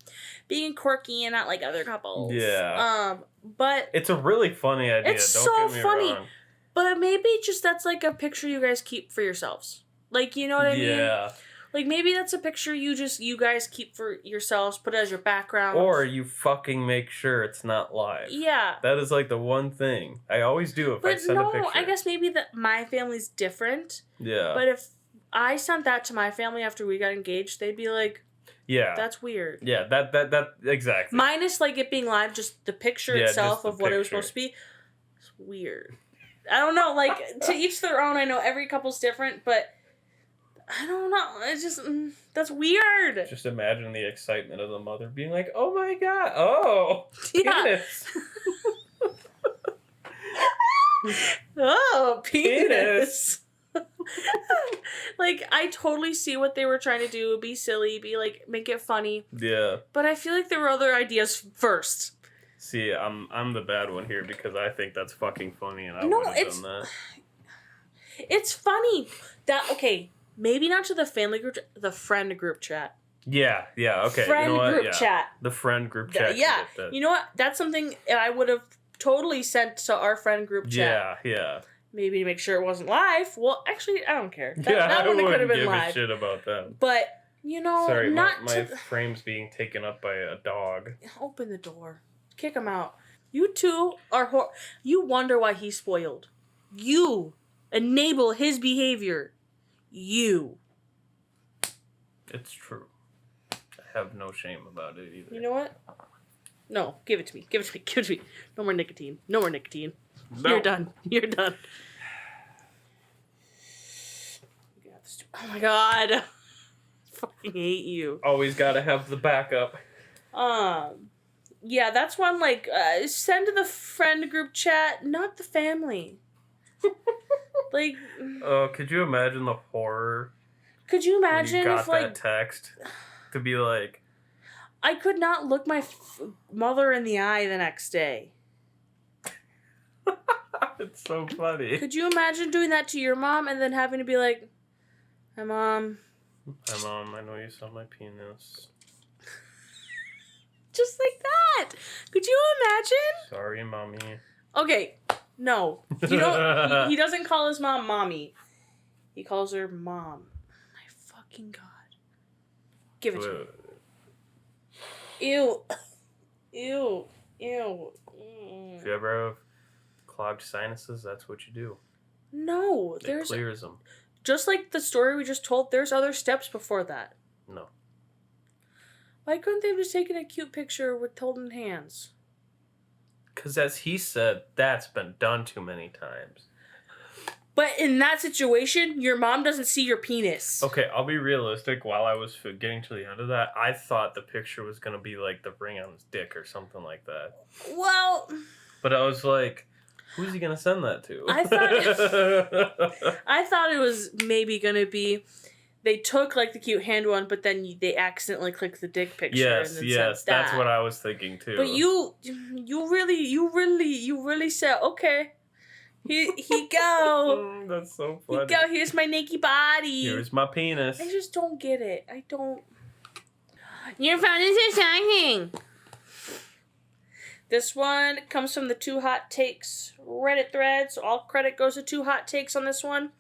[SPEAKER 1] being quirky and not like other couples.
[SPEAKER 2] Yeah.
[SPEAKER 1] But
[SPEAKER 2] it's a really funny idea.
[SPEAKER 1] It's
[SPEAKER 2] Don't
[SPEAKER 1] so
[SPEAKER 2] get me
[SPEAKER 1] funny.
[SPEAKER 2] wrong.
[SPEAKER 1] But maybe just that's like a picture you guys keep for yourselves. Like, you know what I mean?
[SPEAKER 2] Yeah.
[SPEAKER 1] Like, maybe that's a picture you guys keep for yourselves, put it as your background.
[SPEAKER 2] Or you fucking make sure it's not live.
[SPEAKER 1] Yeah.
[SPEAKER 2] That is, like, the one thing. I always do if I send a picture.
[SPEAKER 1] But no, I guess maybe that my family's different.
[SPEAKER 2] Yeah.
[SPEAKER 1] But if I sent that to my family after we got engaged, they'd be like,
[SPEAKER 2] yeah.
[SPEAKER 1] That's weird.
[SPEAKER 2] Yeah, that exactly.
[SPEAKER 1] Minus, like, it being live, just the picture itself of what it was supposed to be. It's weird. I don't know, like, to each their own. I know every couple's different, but I don't know. It's just, that's weird.
[SPEAKER 2] Just imagine the excitement of the mother being like, oh my god, oh, penis.
[SPEAKER 1] Oh, penis. Like, I totally see what they were trying to do. Be silly, be like, make it funny.
[SPEAKER 2] Yeah.
[SPEAKER 1] But I feel like there were other ideas first.
[SPEAKER 2] See, I'm the bad one here because I think that's fucking funny and I would have done that.
[SPEAKER 1] It's funny. Okay, maybe not to the family group, the friend group chat.
[SPEAKER 2] Yeah, okay.
[SPEAKER 1] Friend group chat.
[SPEAKER 2] The friend group chat.
[SPEAKER 1] Yeah. You know what? That's something I would have totally sent to our friend group chat.
[SPEAKER 2] Yeah.
[SPEAKER 1] Maybe to make sure it wasn't live. Well, actually, I don't care.
[SPEAKER 2] That
[SPEAKER 1] one could have been
[SPEAKER 2] give
[SPEAKER 1] live.
[SPEAKER 2] A shit about that.
[SPEAKER 1] But, you know,
[SPEAKER 2] sorry,
[SPEAKER 1] not
[SPEAKER 2] my frame's being taken up by a dog.
[SPEAKER 1] Open the door. Kick him out. You two are you wonder why he's spoiled. You enable his behavior. You.
[SPEAKER 2] It's true. I have no shame about it either.
[SPEAKER 1] You know what? No, give it to me. Give it to me. No more nicotine. No. You're done. Oh my god. I fucking hate you.
[SPEAKER 2] Always gotta have the backup.
[SPEAKER 1] Yeah, that's one, like, send to the friend group chat, not the family. Like...
[SPEAKER 2] could you imagine the horror?
[SPEAKER 1] Could you imagine
[SPEAKER 2] when you got
[SPEAKER 1] if, like...
[SPEAKER 2] that text to be like...
[SPEAKER 1] I could not look my mother in the eye the next day.
[SPEAKER 2] It's so funny.
[SPEAKER 1] Could you imagine doing that to your mom and then having to be like, Hi, Mom.
[SPEAKER 2] Hi, Mom. I know you saw my penis.
[SPEAKER 1] Just like that. Could you imagine?
[SPEAKER 2] Sorry, Mommy.
[SPEAKER 1] Okay. No. You know, he doesn't call his mom Mommy. He calls her Mom. My fucking God. Give it to me. Ew.
[SPEAKER 2] If you ever have clogged sinuses, that's what you do.
[SPEAKER 1] No.
[SPEAKER 2] It clears them.
[SPEAKER 1] Just like the story we just told, there's other steps before that.
[SPEAKER 2] No.
[SPEAKER 1] Why couldn't they have just taken a cute picture with holding hands?
[SPEAKER 2] Because as he said, that's been done too many times.
[SPEAKER 1] But in that situation, your mom doesn't see your penis.
[SPEAKER 2] Okay, I'll be realistic. While I was getting to the end of that, I thought the picture was going to be like the ring on his dick or something like that.
[SPEAKER 1] Well...
[SPEAKER 2] But I was like, who's he going to send that to?
[SPEAKER 1] I thought it was maybe going to be... They took, like, the cute hand one, but then they accidentally clicked the dick picture.
[SPEAKER 2] Yes, that's what I was thinking, too.
[SPEAKER 1] But you really said, okay, here go.
[SPEAKER 2] That's so funny.
[SPEAKER 1] Here go, here's my naked body.
[SPEAKER 2] Here's my penis.
[SPEAKER 1] I just don't get it. I don't... Your phone is exciting. This one comes from the Two Hot Takes Reddit thread, so all credit goes to Two Hot Takes on this one.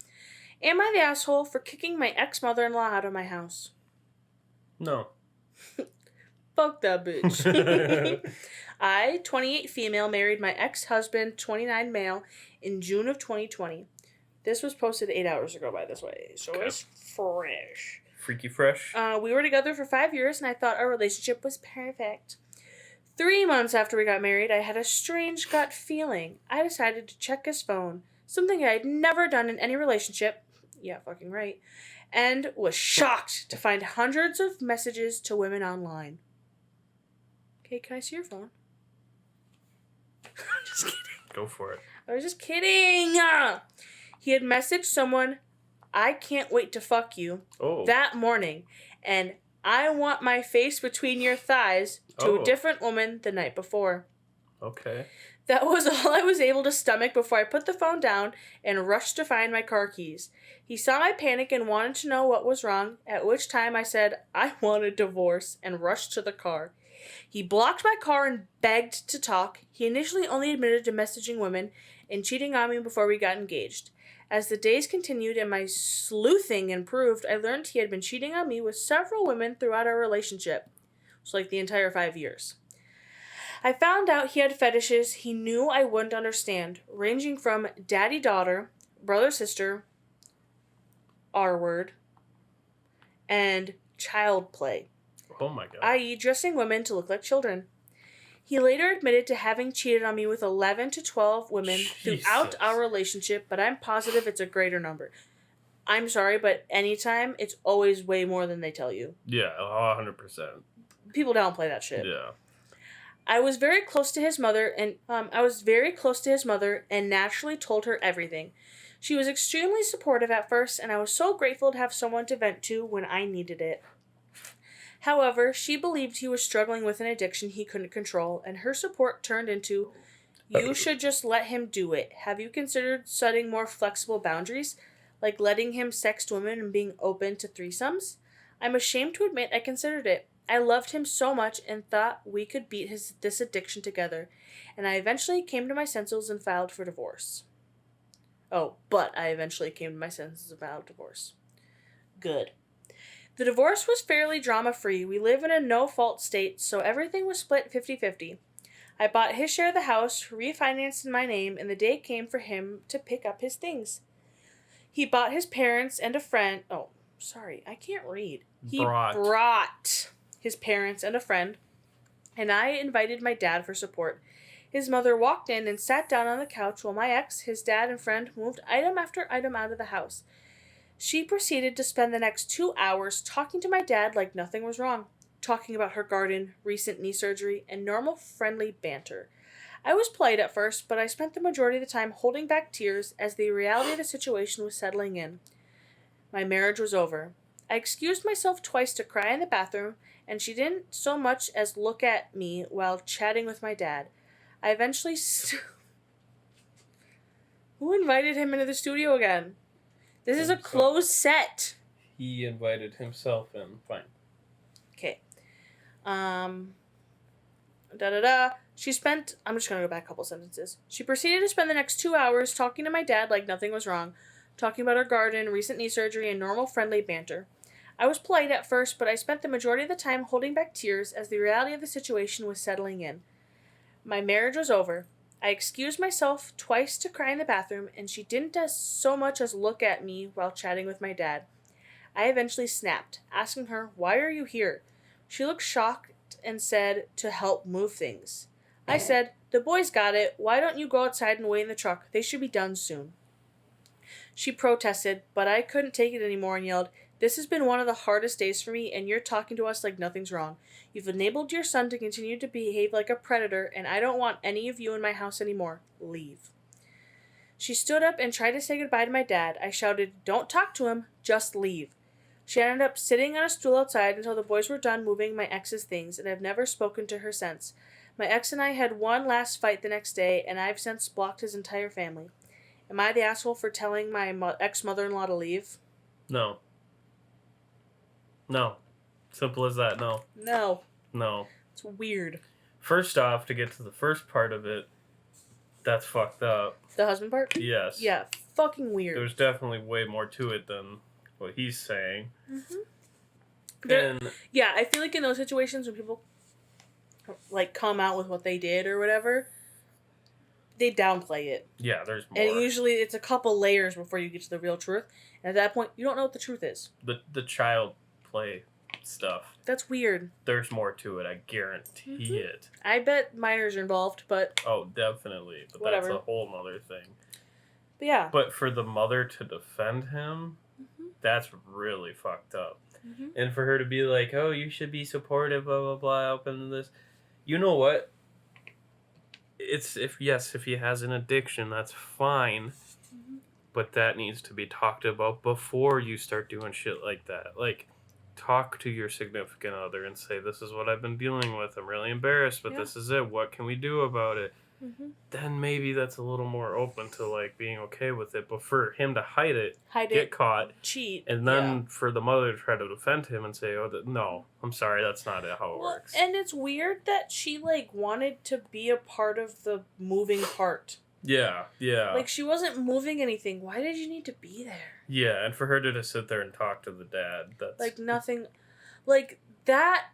[SPEAKER 1] Am I the asshole for kicking my ex-mother-in-law out of my house?
[SPEAKER 2] No.
[SPEAKER 1] Fuck that bitch. I, 28 female, married my ex-husband, 29 male, in June of 2020. This was posted 8 hours ago, by this way, so it's fresh.
[SPEAKER 2] Freaky fresh?
[SPEAKER 1] We were together for 5 years, and I thought our relationship was perfect. 3 months after we got married, I had a strange gut feeling. I decided to check his phone, something I had never done in any relationship. Yeah, fucking right. And was shocked to find hundreds of messages to women online. Okay, can I see your phone? I'm just kidding.
[SPEAKER 2] Go for it.
[SPEAKER 1] I was just kidding. He had messaged someone, I can't wait to fuck you, that morning. And I want my face between your thighs to a different woman the night before.
[SPEAKER 2] Okay.
[SPEAKER 1] That was all I was able to stomach before I put the phone down and rushed to find my car keys. He saw my panic and wanted to know what was wrong, at which time I said I want a divorce and rushed to the car. He blocked my car and begged to talk. He initially only admitted to messaging women and cheating on me before we got engaged. As the days continued and my sleuthing improved, I learned he had been cheating on me with several women throughout our relationship. So like the entire 5 years. I found out he had fetishes he knew I wouldn't understand, ranging from daddy-daughter, brother-sister, R-word, and child play.
[SPEAKER 2] Oh my god.
[SPEAKER 1] I.e. dressing women to look like children. He later admitted to having cheated on me with 11 to 12 women throughout our relationship, but I'm positive it's a greater number. I'm sorry, but anytime, it's always way more than they tell you.
[SPEAKER 2] Yeah, 100%.
[SPEAKER 1] People downplay that shit.
[SPEAKER 2] Yeah.
[SPEAKER 1] I was very close to his mother, and naturally told her everything. She was extremely supportive at first, and I was so grateful to have someone to vent to when I needed it. However, she believed he was struggling with an addiction he couldn't control, and her support turned into, "You should just let him do it. Have you considered setting more flexible boundaries, like letting him sext women and being open to threesomes?" I'm ashamed to admit I considered it. I loved him so much and thought we could beat this addiction together, and I eventually came to my senses and filed for divorce. But I eventually came to my senses and filed divorce. Good. The divorce was fairly drama-free. We live in a no-fault state, so everything was split 50-50. I bought his share of the house, refinanced in my name, and the day came for him to pick up his things. He bought his parents and a friend... Oh, sorry, I can't read. He brought his parents and a friend, and I invited my dad for support. His mother walked in and sat down on the couch while my ex, his dad, and friend moved item after item out of the house. She proceeded to spend the next 2 hours talking to my dad like nothing was wrong, talking about her garden, recent knee surgery, and normal friendly banter. I was polite at first, but I spent the majority of the time holding back tears as the reality of the situation was settling in. My marriage was over. I excused myself twice to cry in the bathroom, and she didn't so much as look at me while chatting with my dad. I eventually... Who invited him into the studio again? This is a closed set.
[SPEAKER 2] He invited himself in. Fine.
[SPEAKER 1] Okay. I'm just going to go back a couple sentences. She proceeded to spend the next 2 hours talking to my dad like nothing was wrong, talking about her garden, recent knee surgery, and normal friendly banter. I was polite at first, but I spent the majority of the time holding back tears as the reality of the situation was settling in. My marriage was over. I excused myself twice to cry in the bathroom, and she didn't so much as look at me while chatting with my dad. I eventually snapped, asking her, "Why are you here?" She looked shocked and said, "To help move things." I said, "The boys got it. Why don't you go outside and wait in the truck? They should be done soon." She protested, but I couldn't take it anymore and yelled, "This has been one of the hardest days for me, and you're talking to us like nothing's wrong. You've enabled your son to continue to behave like a predator, and I don't want any of you in my house anymore. Leave." She stood up and tried to say goodbye to my dad. I shouted, "Don't talk to him, just leave." She ended up sitting on a stool outside until the boys were done moving my ex's things, and I've never spoken to her since. My ex and I had one last fight the next day, and I've since blocked his entire family. Am I the asshole for telling my ex-mother-in-law to leave?
[SPEAKER 2] No. No. Simple as that, no.
[SPEAKER 1] No.
[SPEAKER 2] No.
[SPEAKER 1] It's weird.
[SPEAKER 2] First off, to get to the first part of it, that's fucked up.
[SPEAKER 1] The husband part?
[SPEAKER 2] Yes.
[SPEAKER 1] Yeah, fucking weird.
[SPEAKER 2] There's definitely way more to it than what he's saying.
[SPEAKER 1] Mm-hmm. Yeah, I feel like in those situations when people like come out with what they did or whatever, they downplay it.
[SPEAKER 2] Yeah, there's more.
[SPEAKER 1] And usually it's a couple layers before you get to the real truth. And at that point, you don't know what the truth is.
[SPEAKER 2] The child play stuff.
[SPEAKER 1] That's weird.
[SPEAKER 2] There's more to it, I guarantee it.
[SPEAKER 1] I bet minors are involved, but...
[SPEAKER 2] Oh, definitely. But
[SPEAKER 1] whatever.
[SPEAKER 2] That's a whole nother thing.
[SPEAKER 1] But yeah.
[SPEAKER 2] But for the mother to defend him, that's really fucked up.
[SPEAKER 1] Mm-hmm.
[SPEAKER 2] And for her to be like, "Oh, you should be supportive, blah, blah, blah, open to this." You know what? If he has an addiction, that's fine. But that needs to be talked about before you start doing shit like that. Like, talk to your significant other and say, "This is what I've been dealing with. I'm really embarrassed, but this is it. What can we do about it?" then maybe that's a little more open to, like, being okay with it. But for him to hide it, get caught,
[SPEAKER 1] cheat,
[SPEAKER 2] and then for the mother to try to defend him and say, "Oh, no, I'm sorry, that's not how it works."
[SPEAKER 1] And it's weird that she, like, wanted to be a part of the moving part.
[SPEAKER 2] Yeah.
[SPEAKER 1] Like, she wasn't moving anything. Why did you need to be there?
[SPEAKER 2] Yeah, and for her to just sit there and talk to the dad, that's...
[SPEAKER 1] Like, nothing... Like, that...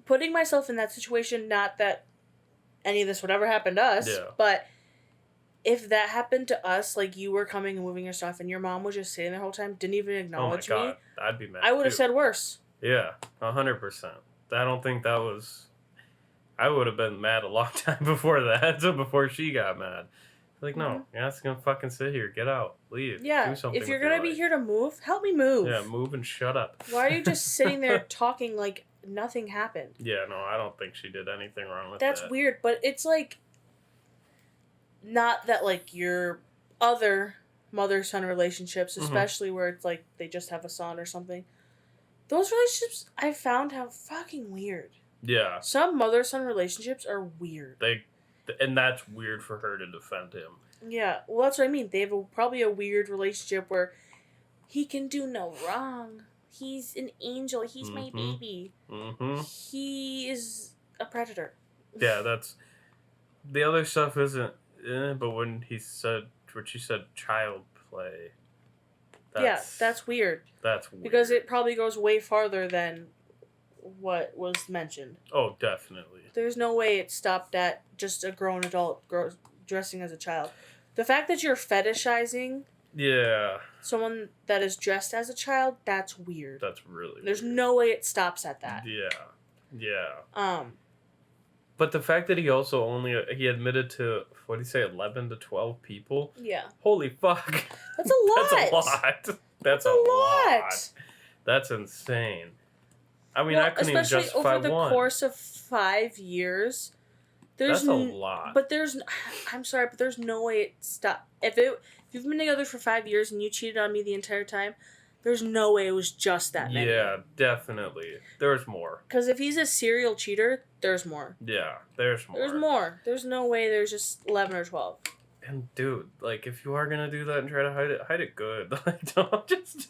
[SPEAKER 1] Putting myself in that situation, not that any of this would ever happen to us, but if that happened to us, like, you were coming and moving your stuff, and your mom was just sitting there the whole time, didn't even acknowledge me... Oh my God,
[SPEAKER 2] I'd be mad,
[SPEAKER 1] I would have said worse.
[SPEAKER 2] Yeah, 100%. I don't think that was... I would have been mad a long time before that, so before she got mad. Like, no, you're not gonna fucking sit here. Get out. Leave.
[SPEAKER 1] Yeah,
[SPEAKER 2] do something
[SPEAKER 1] if you're gonna be here to move, help me move.
[SPEAKER 2] Yeah, move and shut up.
[SPEAKER 1] Why are you just sitting there talking like nothing happened?
[SPEAKER 2] Yeah, no, I don't think she did anything wrong with that.
[SPEAKER 1] That's weird, but it's like... Not that, like, your other mother-son relationships, especially where it's like they just have a son or something. Those relationships, I found, have fucking weird. Yeah. Some mother-son relationships are weird.
[SPEAKER 2] And that's weird for her to defend him.
[SPEAKER 1] Yeah, well, that's what I mean. They have probably a weird relationship where he can do no wrong. He's an angel. He's my baby. He is a predator.
[SPEAKER 2] Yeah, that's... The other stuff isn't... but when she said child play...
[SPEAKER 1] That's weird.
[SPEAKER 2] That's weird.
[SPEAKER 1] Because it probably goes way farther than what was mentioned.
[SPEAKER 2] Oh, definitely.
[SPEAKER 1] There's no way it stopped at just a grown adult dressing as a child. The fact that you're fetishizing someone that is dressed as a child, that's weird.
[SPEAKER 2] That's really weird.
[SPEAKER 1] There's no way it stops at that.
[SPEAKER 2] Yeah. But the fact that he also he admitted to, what did he say, 11 to 12 people?
[SPEAKER 1] Yeah.
[SPEAKER 2] Holy fuck.
[SPEAKER 1] That's a lot.
[SPEAKER 2] That's a lot. That's a lot. That's insane. I mean, I couldn't even justify one.
[SPEAKER 1] Especially over the course of 5 years. That's
[SPEAKER 2] a lot.
[SPEAKER 1] But I'm sorry, but there's no way it stopped. If you've been together for 5 years and you cheated on me the entire time, there's no way it was just that many.
[SPEAKER 2] Yeah, definitely. There's more.
[SPEAKER 1] Because if he's a serial cheater, there's more.
[SPEAKER 2] Yeah, there's more.
[SPEAKER 1] There's more. There's no way there's just 11 or 12.
[SPEAKER 2] And dude, like, if you are gonna do that and try to hide it good. Like, don't just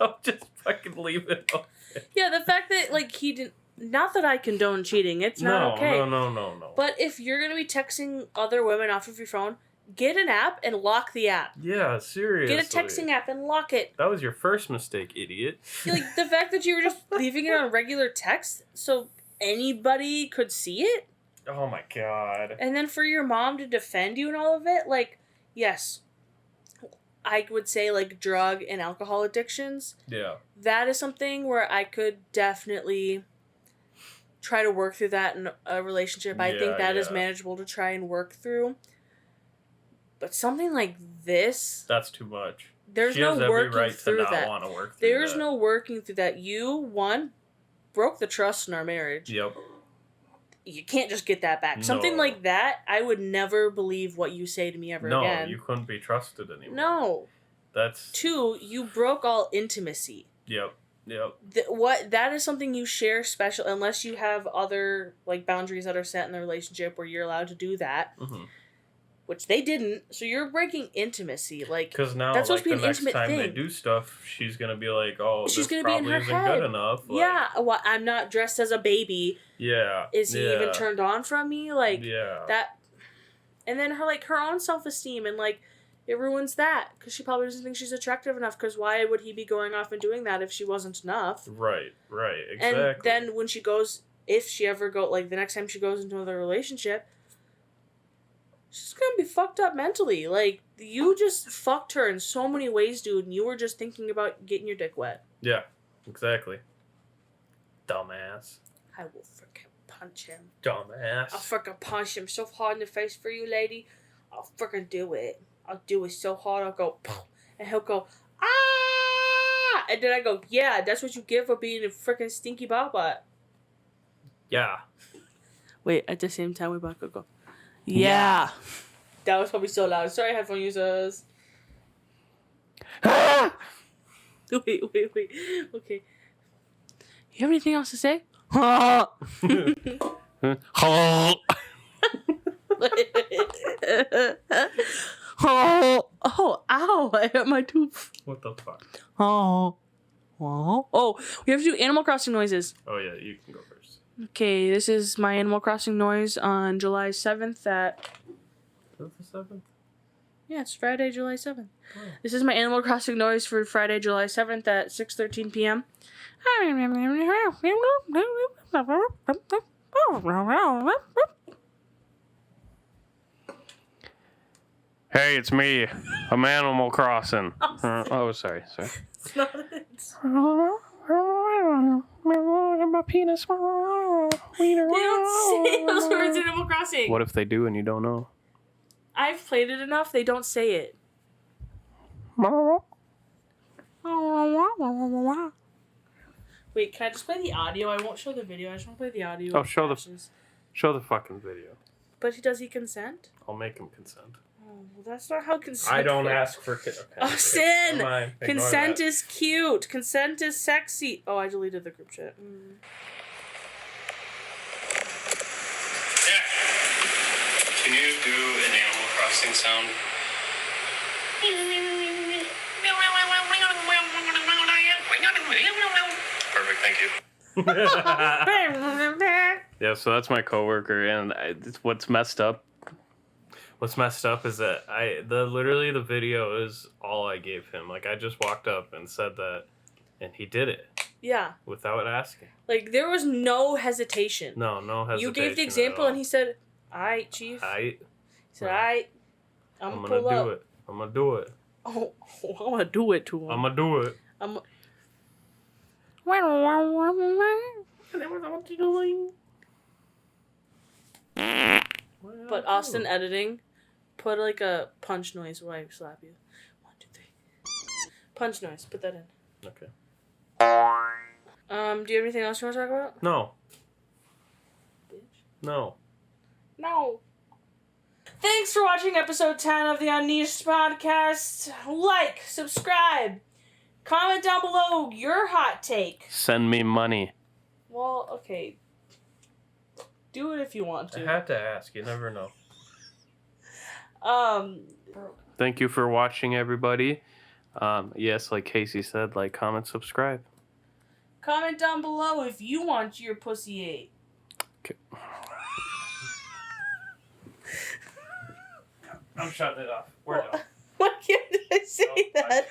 [SPEAKER 2] fucking leave it open.
[SPEAKER 1] Yeah, the fact that, like, he didn't... Not that I condone cheating. It's not okay.
[SPEAKER 2] No.
[SPEAKER 1] But if you're gonna be texting other women off of your phone, get an app and lock the app.
[SPEAKER 2] Yeah, seriously.
[SPEAKER 1] Get a texting app and lock it.
[SPEAKER 2] That was your first mistake, idiot.
[SPEAKER 1] Like, the fact that you were just leaving it on regular text so anybody could see it?
[SPEAKER 2] Oh my God.
[SPEAKER 1] And then for your mom to defend you and all of it, like, yes, I would say, like, drug and alcohol addictions. Yeah. That is something where I could definitely try to work through that in a relationship. I think that is manageable to try and work through. But something like this...
[SPEAKER 2] That's too much.
[SPEAKER 1] There's no working through that. There's no working through that. You, one, broke the trust in our marriage. Yep. You can't just get that back. No. Something like that, I would never believe what you say to me ever again.
[SPEAKER 2] No, you couldn't be trusted anymore.
[SPEAKER 1] No.
[SPEAKER 2] That's...
[SPEAKER 1] Two, you broke all intimacy.
[SPEAKER 2] Yep.
[SPEAKER 1] That is something you share special, unless you have other, like, boundaries that are set in the relationship where you're allowed to do that. Mm-hmm. Which they didn't, so you're breaking intimacy. Like,
[SPEAKER 2] because now, that's supposed to be an intimate thing. The next time they do stuff, she's gonna be like, "Oh, she's gonna be in her head. Good enough." Like,
[SPEAKER 1] yeah, well, I'm not dressed as a baby. Yeah, is he even turned on from me? Like, that, and then her own self-esteem, and like, it ruins that because she probably doesn't think she's attractive enough. Because why would he be going off and doing that if she wasn't enough?
[SPEAKER 2] Right, exactly.
[SPEAKER 1] And then when she goes, if she ever the next time she goes into another relationship. She's gonna be fucked up mentally. Like, you just fucked her in so many ways, dude, and you were just thinking about getting your dick wet.
[SPEAKER 2] Yeah, exactly. Dumbass.
[SPEAKER 1] I will freaking punch him.
[SPEAKER 2] Dumbass.
[SPEAKER 1] I'll freaking punch him so hard in the face for you, lady. I'll freaking do it. I'll do it so hard, I'll go, and he'll go, ah! And then I go, yeah, that's what you get for being a freaking stinky baba. Yeah. Wait, at the same time, we both could go, yeah. That was probably so loud. Sorry, headphone users. Wait. Okay. You have anything else to say? Like Oh, ow! I hit my tooth.
[SPEAKER 2] What the fuck?
[SPEAKER 1] Oh, we have to do Animal Crossing noises.
[SPEAKER 2] Oh yeah, you can go first.
[SPEAKER 1] Okay, this is my Animal Crossing noise on July 7th at...
[SPEAKER 2] Is that the 7th?
[SPEAKER 1] Yeah, it's Friday, July 7th.
[SPEAKER 2] Oh.
[SPEAKER 1] This is my Animal Crossing noise for Friday, July 7th at 6:13 p.m.
[SPEAKER 2] Hey, it's me. I'm Animal Crossing. Oh, sorry.
[SPEAKER 1] It's not it.
[SPEAKER 2] My penis.
[SPEAKER 1] They don't say those words in Animal Crossing.
[SPEAKER 2] What if they do and you don't know?
[SPEAKER 1] I've played it enough, they don't say it. Wait, can I just play the audio? I won't show the video. I just want to play the audio.
[SPEAKER 2] Oh, show the fucking video.
[SPEAKER 1] But does he consent?
[SPEAKER 2] I'll make him consent.
[SPEAKER 1] Oh, well, that's not how consent
[SPEAKER 2] I don't
[SPEAKER 1] works.
[SPEAKER 2] ask for consent.
[SPEAKER 1] Oh, sin! Consent is cute. Consent is sexy. Oh, I deleted the group chat.
[SPEAKER 2] Yeah. Can you do an Animal Crossing sound? Perfect, thank you. Yeah, so that's my coworker, and what's messed up. What's messed up is that literally the video is all I gave him. Like, I just walked up and said that, and he did it.
[SPEAKER 1] Yeah.
[SPEAKER 2] Without asking.
[SPEAKER 1] Like, there was no hesitation.
[SPEAKER 2] No hesitation.
[SPEAKER 1] You gave the example, and he said, "Aight, chief."
[SPEAKER 2] Aight.
[SPEAKER 1] He said, "Aight, I'm gonna
[SPEAKER 2] do it. I'm gonna do it.
[SPEAKER 1] Oh, I'm gonna do it to him.
[SPEAKER 2] I'm gonna do it.
[SPEAKER 1] But Austin editing, put like a punch noise while I slap you. 1, 2, 3. Punch noise. Put that in.
[SPEAKER 2] Okay.
[SPEAKER 1] Do you have anything else you want to talk about?
[SPEAKER 2] No.
[SPEAKER 1] Bitch.
[SPEAKER 2] No.
[SPEAKER 1] No. Thanks for watching episode 10 of the Unleashed podcast. Like, subscribe, comment down below your hot take.
[SPEAKER 2] Send me money.
[SPEAKER 1] Well, okay. Do it if you want to.
[SPEAKER 2] I have to ask. You never know. Thank you for watching, everybody. Yes, like Casey said, like, comment, subscribe.
[SPEAKER 1] Comment down below if you want your pussy ate.
[SPEAKER 2] Okay. I'm shutting it off. We're done.
[SPEAKER 1] Why can't I say that?